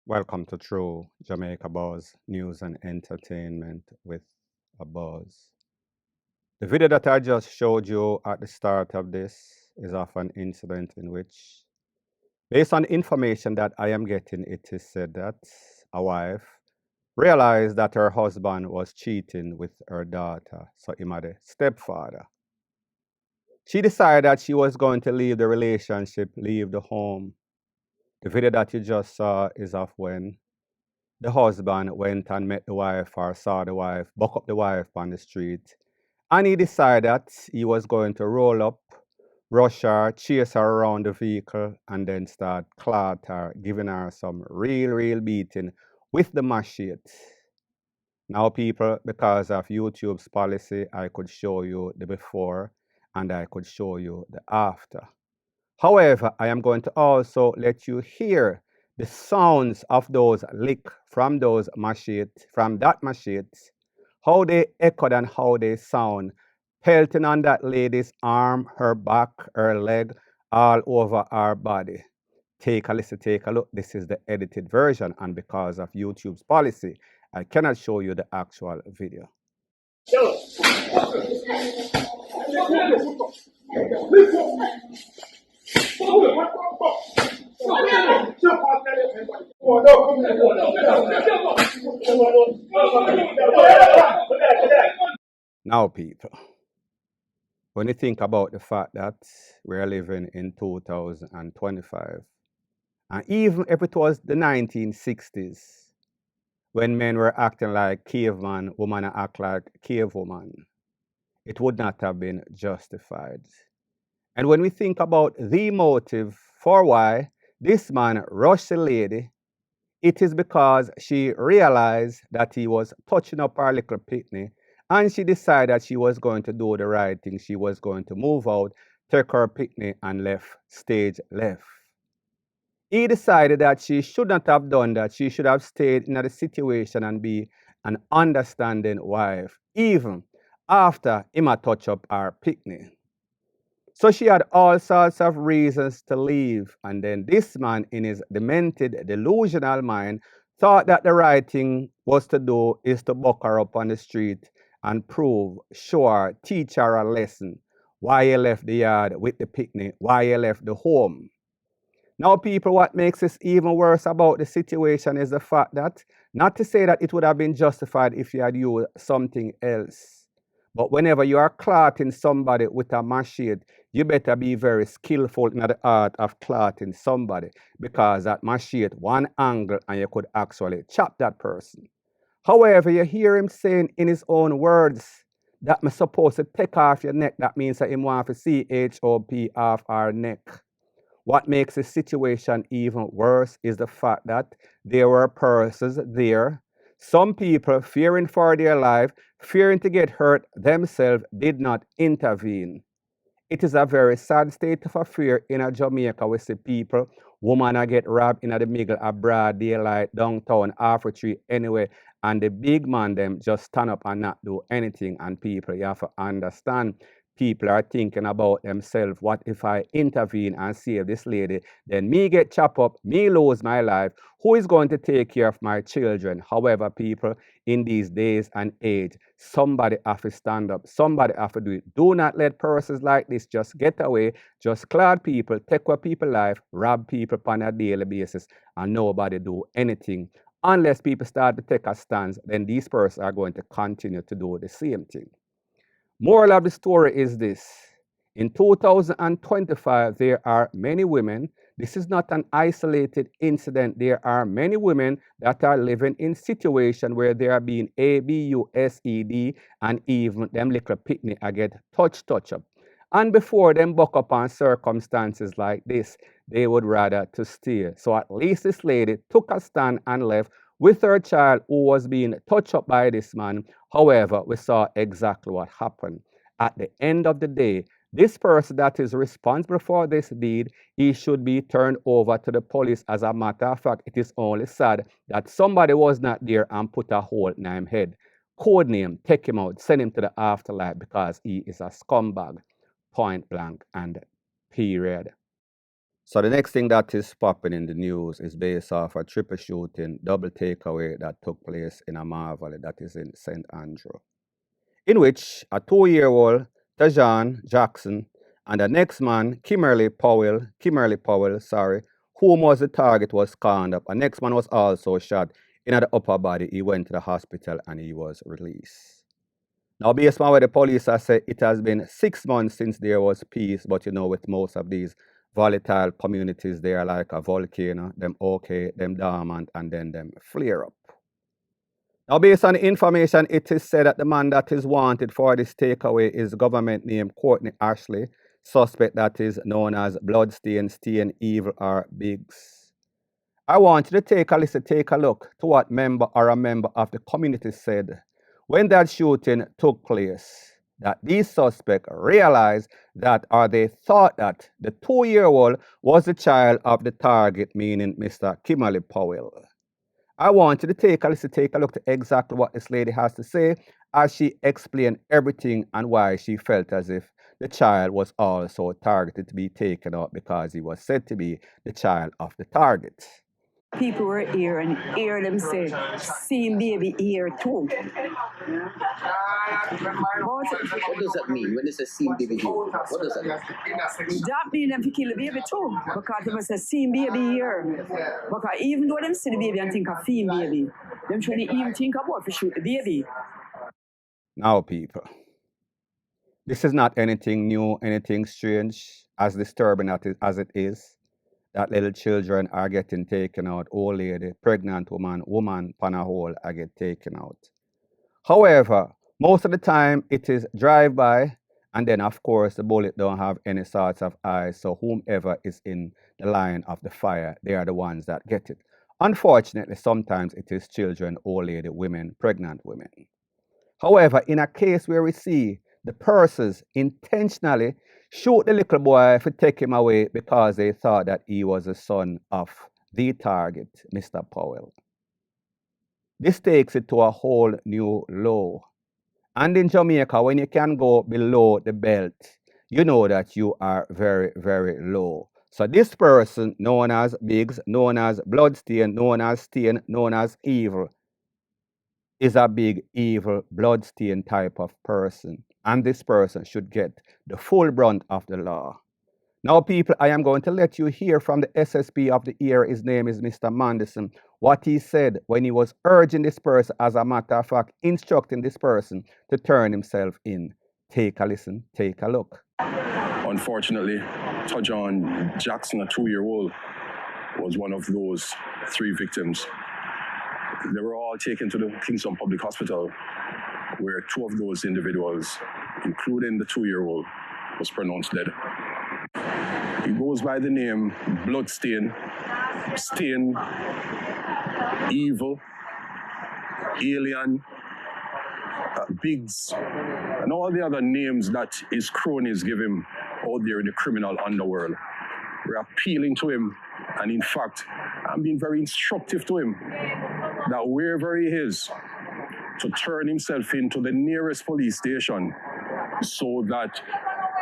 Welcome to True Jamaica Buzz News and Entertainment with a Buzz. The video that I just showed you at the start of this is of an incident in which, based on the information that I am getting, it is said that a wife realized that her husband was cheating with her daughter, so him had a stepfather. She decided that she was going to leave the relationship, leave the home. The video that you just saw is of when the husband went and met the wife or saw the wife, buck up the wife on the street, and he decided that he was going to roll up, rush her, chase her around the vehicle, and then start clot her, giving her some real beating with the machete. Now, people, because of YouTube's policy, I could show you the before and I could show you the after. However, I am going to also let you hear the sounds of those lick from those machete, from that machete, how they echoed and how they sound, pelting on that lady's arm, her back, her leg, all over her body. Take a listen, take a look. This is the edited version, and because of YouTube's policy, I cannot show you the actual video. Now, people, when you think about the fact that we're living in 2025, and even if it was the 1960s, when men were acting like caveman, women act like cavewoman, it would not have been justified. And when we think about the motive for why this man rushed the lady, it is because she realized that he was touching up her little pitney, and she decided that she was going to do the right thing. She was going to move out, take her pitney, and left stage left. He decided that she should not have done that. She should have stayed in the situation and be an understanding wife, even after him had touch up her pitney. So she had all sorts of reasons to leave. And then this man, in his demented, delusional mind, thought that the right thing was to do is to buck her up on the street and prove, show her, teach her a lesson. Why he left the yard with the picnic, why he left the home. Now, people, what makes this even worse about the situation is the fact that, not to say that it would have been justified if you had used something else, but whenever you are clotting somebody with a machete, you better be very skillful in the art of clotting somebody, because that machete, one angle, and you could actually chop that person. However, you hear him saying in his own words that I'm supposed to take off your neck. That means that him want to CHOP off our neck. What makes the situation even worse is the fact that there were persons there. Some people, fearing for their life, fearing to get hurt themselves, did not intervene. It is a very sad state of affairs in a Jamaica. We see people, women are get robbed in the middle of broad daylight, downtown, half a tree, anyway, and the big man them just stand up and not do anything. And people, you have to understand, people are thinking about themselves. What if I intervene and save this lady? Then me get chopped up, me lose my life. Who is going to take care of my children? However, people, in these days and age, somebody have to stand up. Somebody have to do it. Do not let persons like this just get away, just clot people, take away people's life, rob people on a daily basis, and nobody do anything. Unless people start to take a stance, then these persons are going to continue to do the same thing. Moral of the story is this. In 2025, there are many women. This is not an isolated incident. There are many women that are living in situations where they are being abused, and even them little picnic I get touch up. And before them buck up on circumstances like this, they would rather to stay. So at least this lady took a stand and left with her child who was being touched up by this man. However, we saw exactly what happened. At the end of the day, this person that is responsible for this deed, he should be turned over to the police. As a matter of fact, it is only sad that somebody was not there and put a hole in his head. Code name, take him out, send him to the afterlife because he is a scumbag. Point blank and period. So the next thing that is popping in the news is based off a triple shooting, double takeaway that took place in a Marvel that is in St. Andrew, in which a 2-year-old Tajan Jackson and the next man, Kimberly Powell, whom was the target, was conned up. A next man was also shot in the upper body. He went to the hospital and he was released. Now, based on what the police have said, it has been 6 months since there was peace, but with most of these volatile communities, they are like a volcano, them okay, them dormant, and then them flare up. Now, based on the information, it is said that the man that is wanted for this takeaway is government named Courtney Ashley, suspect that is known as Bloodstain, Stain, Evil, or Biggs. I want you to take a look to what a member of the community said when that shooting took place, that these suspects realized that, or they thought that, the 2-year-old was the child of the target, meaning Mr. Kimberly Powell. I want you to take a look to exactly what this lady has to say as she explained everything and why she felt as if the child was also targeted to be taken out because he was said to be the child of the target. People were here and hear them say, "Seen baby here too." What does that mean when they say seen baby here? What does that mean? That mean them to kill the baby too, because they must say seen baby here. Because even though them see the baby and think of seen baby, them trying to even think about to shoot the baby. Now, people, this is not anything new, anything strange, as disturbing as it is, that little children are getting taken out, old lady, pregnant woman pan a hole are get taken out. However, most of the time it is drive-by, and then of course the bullet don't have any sorts of eyes, so whomever is in the line of the fire, they are the ones that get it. Unfortunately, sometimes it is children, old lady, women, pregnant women. However, in a case where we see the persons intentionally shoot the little boy to take him away because they thought that he was the son of the target, Mr. Powell. This takes it to a whole new low. And in Jamaica, when you can go below the belt, you know that you are very, very low. So this person, known as Biggs, known as Bloodstain, known as Stain, known as Evil, is a big, evil, bloodstain type of person. And this person should get the full brunt of the law. Now, people, I am going to let you hear from the SSP of the year. His name is Mr. Mandison. What he said when he was urging this person, as a matter of fact, instructing this person to turn himself in. Take a listen, take a look. Unfortunately, Tajan Jackson, a 2-year-old, was one of those 3 victims. They were all taken to the Kingston Public Hospital, where 2 of those individuals, including the 2-year-old, was pronounced dead. He goes by the name Bloodstain, Stain, Evil, Alien, Biggs, and all the other names that his cronies give him out there in the criminal underworld. We're appealing to him, and in fact, I'm being very instructive to him that wherever he is, to turn himself into the nearest police station so that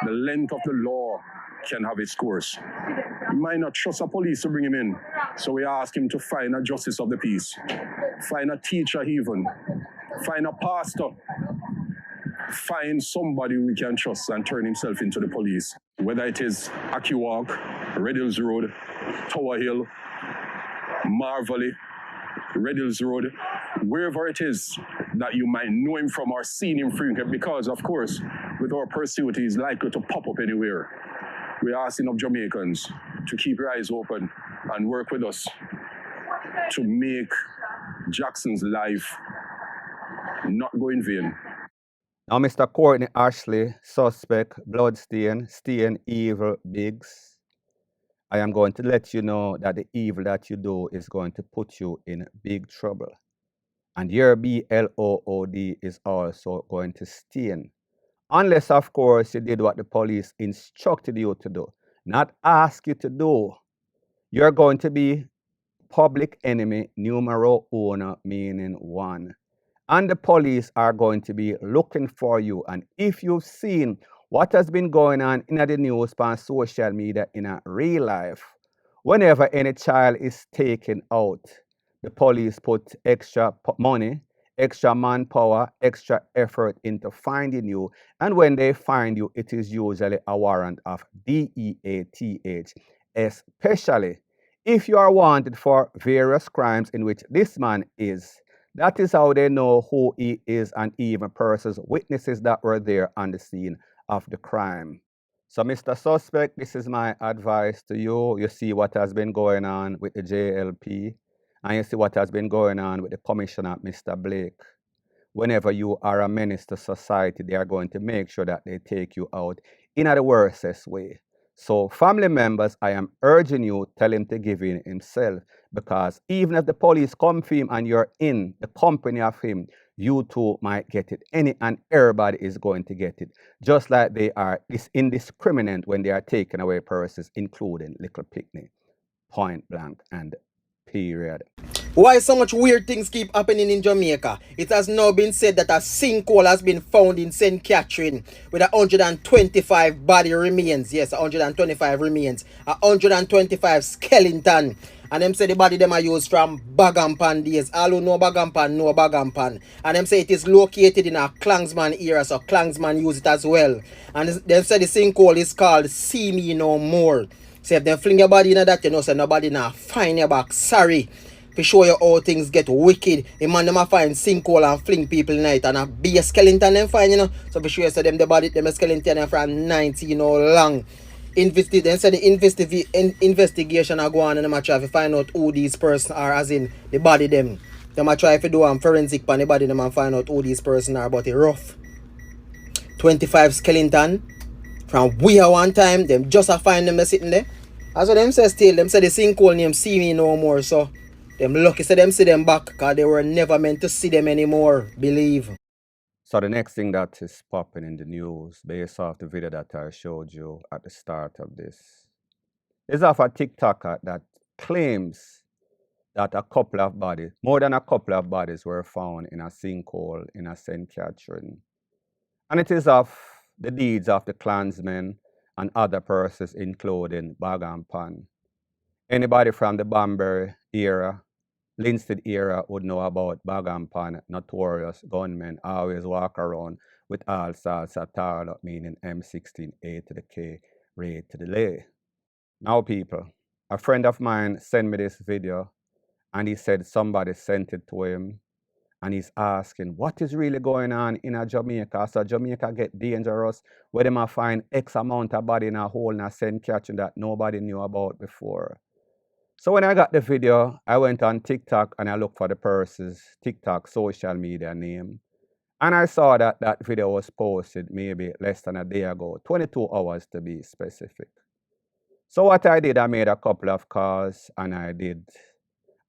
the length of the law can have its course. He might not trust a police to bring him in, so we ask him to find a justice of the peace, find a teacher even, find a pastor, find somebody we can trust and turn himself into the police. Whether it is Aki Walk, Red Hills Road, Tower Hill, Marvally, Red Hills Road, wherever it is that you might know him from or seen him frequently, because of course, with our pursuit, he's likely to pop up anywhere. We're asking of Jamaicans to keep your eyes open and work with us to make Jackson's life not go in vain. Now, Mr. Courtney Ashley, suspect, Bloodstain, Stain, Evil, Biggs. I am going to let you know that the evil that you do is going to put you in big trouble. And your BLOOD is also going to stain. Unless, of course, you did what the police instructed you to do, not ask you to do. You're going to be public enemy numero uno, meaning one. And the police are going to be looking for you. And if you've seen what has been going on in the news on social media in a real life, whenever any child is taken out, the police put extra money, extra manpower, extra effort into finding you. And when they find you, it is usually a warrant of DEATH, especially if you are wanted for various crimes in which this man is. That is how they know who he is and even persons, witnesses that were there on the scene of the crime. So, Mr. Suspect, this is my advice to you. You see what has been going on with the JLP, and you see what has been going on with the Commissioner, Mr. Blake. Whenever you are a menace to society, they are going to make sure that they take you out in the worstest way. So, family members, I am urging you, tell him to give in himself, because even if the police come for him and you're in the company of him, you too might get it. Any and everybody is going to get it. Just like they are indiscriminate when they are taking away persons, including little picnic, point blank and period. Why so much weird things keep happening in Jamaica? It has now been said that a sinkhole has been found in St. Catherine with 125 body remains. Yes, 125 remains. 125 skeleton. And them say the body them are used from Bagampan days. All who know Bagampan know Bagampan. And them say it is located in a Klangsman area, so Klangsman use it as well. And them say the sinkhole is called See Me No More. So if they fling your body in that, you know, so nobody now find your back. Sorry. To show you how things get wicked. A man them a find sinkhole and fling people in it, and a be a skeleton them find, you know. So for sure, so them the body them a skeleton them from 90, you know, long. Then say the investigation are go on, and them a try to find out who these persons are, as in the body them. Them a try to do forensic on the body them and find out who these persons are, but it rough. 25 skeleton from we at one time, them just a find them sitting there. As what them say still, them say the sinkhole name See Me No More, so them lucky say them see them back, because they were never meant to see them anymore, believe. So the next thing that is popping in the news, based off the video that I showed you at the start of this, is of a TikToker that claims that a couple of bodies, more than a couple of bodies, were found in a sinkhole in a St. Catherine. And it is of the deeds of the clansmen and other persons, including Bag and Pan. Anybody from the Banbury era, Linstead era would know about Bag and Pan, notorious gunmen, always walk around with all sorts of target, meaning M16, A to the K, Ray to the Lay. Now, people, a friend of mine sent me this video, and he said somebody sent it to him, and he's asking, what is really going on in a Jamaica? So Jamaica get dangerous, where they might find X amount of body in a hole in a St. Catherine that nobody knew about before. So when I got the video, I went on TikTok and I looked for the person's TikTok social media name. And I saw that that video was posted maybe less than a day ago, 22 hours to be specific. So what I did, I made a couple of calls and I did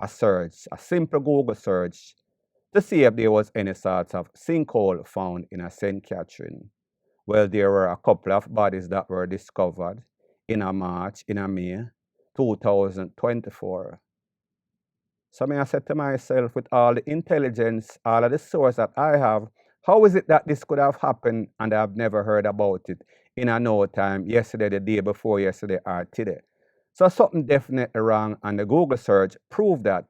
a search, a simple Google search, to see if there was any sort of sinkhole found in a St. Catherine. Well, there were a couple of bodies that were discovered in a March, in a May 2024. So I said to myself, with all the intelligence, all of the source that I have, how is it that this could have happened and I've never heard about it in a no time, yesterday, the day before yesterday, or today? So something definitely wrong, and the Google search proved that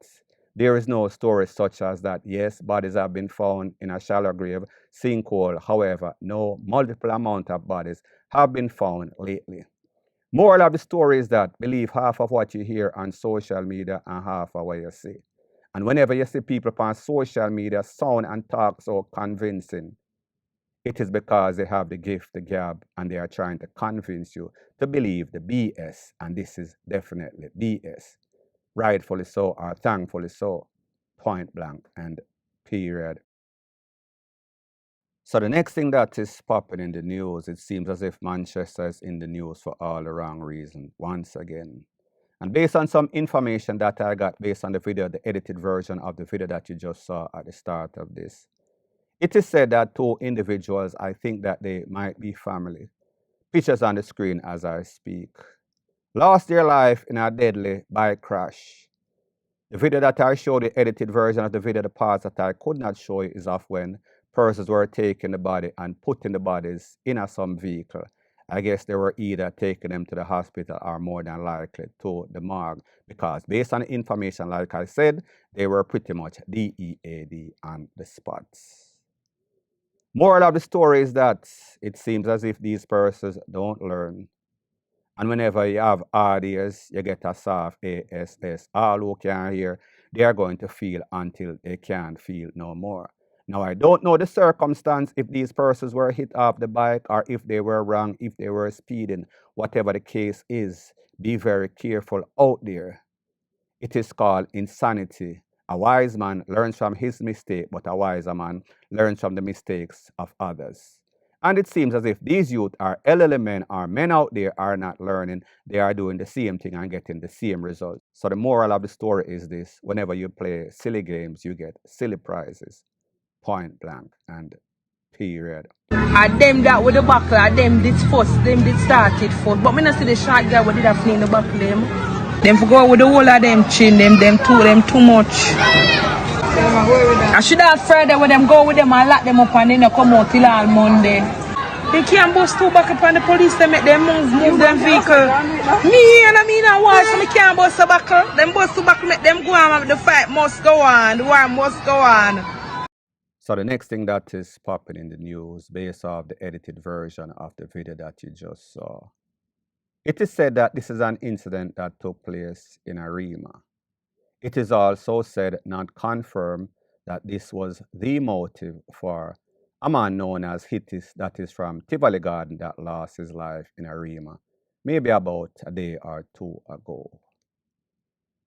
there is no story such as that. Yes, bodies have been found in a shallow grave, sinkhole. However, no multiple amount of bodies have been found lately. Moral of the story is that believe half of what you hear on social media and half of what you see. And whenever you see people on social media sound and talk so convincing, it is because they have the gift, the gab, and they are trying to convince you to believe the BS. And this is definitely BS. Rightfully so, or thankfully so. Point blank and period. So the next thing that is popping in the news, it seems as if Manchester is in the news for all the wrong reasons once again. And based on some information that I got based on the video, the edited version of the video that you just saw at the start of this, it is said that two individuals, I think that they might be family, pictures on the screen as I speak, lost their life in a deadly bike crash. The video that I showed, the edited version of the video, the parts that I could not show you is of when persons were taking the body and putting the bodies in some vehicle. I guess they were either taking them to the hospital or more than likely to the morgue, because based on the information, like I said, they were pretty much DEAD on the spots. Moral of the story is that it seems as if these persons don't learn. And whenever you have audience, you get a soft ASS. All who can hear, they are going to feel until they can't feel no more. Now, I don't know the circumstance, if these persons were hit off the bike or if they were wrong, if they were speeding, whatever the case is, be very careful out there. It is called insanity. A wise man learns from his mistake, but a wiser man learns from the mistakes of others. And it seems as if these youth are elderly men or men out there are not learning. They are doing the same thing and getting the same results. So the moral of the story is this: whenever you play silly games, you get silly prizes. Point blank and period. And them that with the buckle, and them did first, them did start it first. But me not see the short guy what did have fling the buckle them. Them for go with the whole of them chin, them too much. I should have Friday when them go with them and lock them up and then they come out till all Monday. They can't bust two back up on the police, they make them move them vehicle. Me and I mean I watch, so I can't bust a buckle. Them bust two buckle, make them go on, the fight must go on, the war must go on. So the next thing that is popping in the news, based off the edited version of the video that you just saw, it is said that this is an incident that took place in Arima. It is also said, not confirmed, that this was the motive for a man known as Hittis, that is from Tivoli Garden, that lost his life in Arima, maybe about a day or two ago.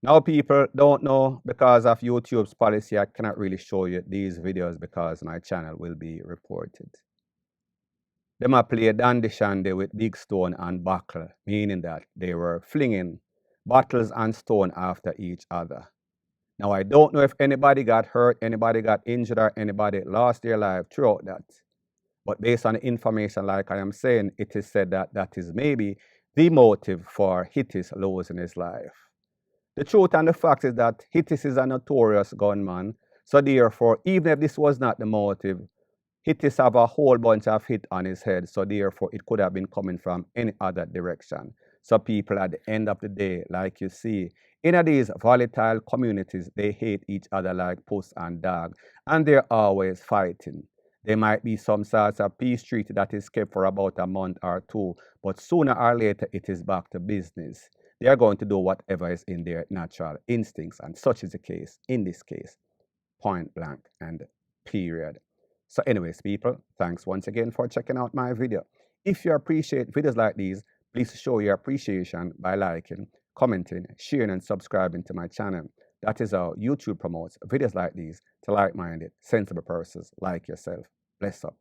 Now, people don't know, because of YouTube's policy, I cannot really show you these videos because my channel will be reported. Them a play dandy shandy with big stone and buckle, meaning that they were flinging bottles and stone after each other. Now, I don't know if anybody got hurt, anybody got injured, or anybody lost their life throughout that. But based on the information, like I am saying, it is said that that is maybe the motive for Hittis losing his life. The truth and the fact is that Hittis is a notorious gunman. So therefore, even if this was not the motive, Hittis have a whole bunch of hit on his head. So therefore, it could have been coming from any other direction. So people at the end of the day, like you see, in these volatile communities, they hate each other like puss and dog. And they're always fighting. There might be some sorts of peace treaty that is kept for about a month or two. But sooner or later, it is back to business. They are going to do whatever is in their natural instincts, and such is the case in this case. Point blank and period. So anyways, people, thanks once again for checking out my video. If you appreciate videos like these, please show your appreciation by liking, commenting, sharing, and subscribing to my channel. That is how YouTube promotes videos like these to like-minded, sensible persons like yourself. Bless up.